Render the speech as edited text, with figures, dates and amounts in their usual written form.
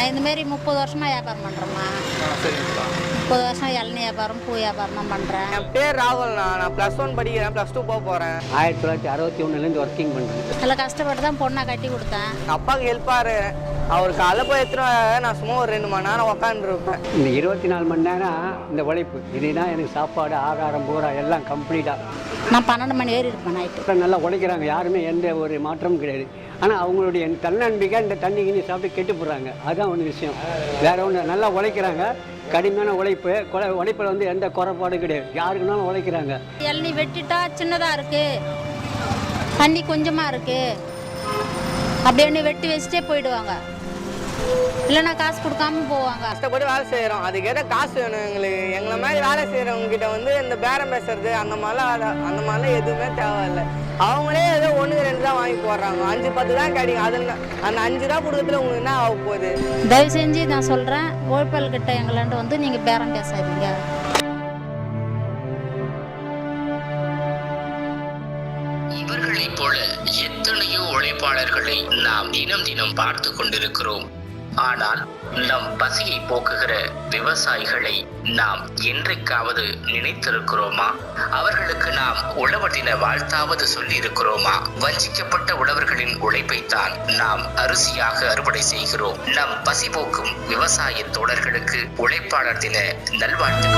நான் இந்தமாரி 30 வருஷமாக வியாபாரம் பண்ணுறேம்மா. சரிங்கக்கா. 30 வருஷம் இளநீ வியாபாரம், பூ வியாபாரம் தான் பண்ணுறேன். என் பேர் ராகுல்ண்ணா. நான் +1 படிக்கிறேன், +2 போக போகிறேன். 1961 ஒர்க்கிங் பண்ணுறேன். நல்லா கஷ்டப்பட்டு தான் பொண்ணை கட்டி கொடுத்தேன். அப்பாவுக்கு ஹெல்ப்பாரு. அவர் காலை போய் எத்தனை நான் சும்மா ஒரு 2 மணி நேரம் உக்காந்துருப்பேன். இந்த 24 மணி நேரம் இந்த உழைப்பு இதுதான் எனக்கு சாப்பாடு ஆகாரம் பூரா எல்லாம் கம்ப்ளீட்டாக. நான் 12 மணி வரை இருப்பேன் நைட்டு. நல்லா உழைக்கிறாங்க, யாருமே எந்த ஒரு மாற்றமும் கிடையாது. ஆனால் அவங்களுடைய தன்னம்பிக்கை இந்த தண்ணி கிண்ணி சாப்பிட்டு கெட்டு போடுறாங்க. அதுதான் ஒன்று விஷயம். வேற ஒன்று, நல்லா உழைக்கிறாங்க. கடுமையான உழைப்பு. உழைப்பில் வந்து எந்த குறைபாடும் கிடையாது. யாருக்குனாலும் உழைக்கிறாங்க. இளநீ வெட்டிட்டா சின்னதாக இருக்குது, தண்ணி கொஞ்சமாக இருக்குது, அப்படின்னு வெட்டி வச்சுட்டே போயிடுவாங்க. இல்லைன்னா காசு கொடுக்காம போவாங்க. கஷ்டப்பட்டு வேலை செய்கிறோம், அதுக்கேற்ற காசு வேணும் எங்களுக்கு. எங்களை மாதிரி வேலை செய்கிறவங்க கிட்ட வந்து இந்த பேரம் பேசுறது அந்த மாதிரிலாம் எதுவுமே தேவையில்லை. அவங்களே ஏதோ 1-2 தான் வாங்கி போடுறாங்க. 5-10 தான் கிடைக்கும். அதில் அந்த 5 ரூபா கொடுக்கறதுல உங்களுக்கு என்ன ஆக போகுது? தயவு செஞ்சு நான் சொல்கிறேன், உழைப்பாளர்கிட்ட எங்களாண்டு வந்து நீங்கள் பேரம் பேசாதீங்க. இவர்களைப் போல எத்தனையோ உழைப்பாளர்களை நாம் தினம் தினம் பார்த்து கொண்டிருக்கிறோம். ஆனால் நம் பசியை போக்குகிற விவசாயிகளை நாம் என்றைக்காவது நினைத்திருக்கிறோமா? அவர்களுக்கு நாம் உழவர் தின வாழ்த்தாவது சொல்லி இருக்கிறோமா? வஞ்சிக்கப்பட்ட உழவர்களின் உழைப்பைத்தான் நாம் அரிசியாக அறுவடை செய்கிறோம். நம் பசி போக்கும் விவசாய தோழர்களுக்கு உழைப்பாளர் தின நல்வாழ்த்து.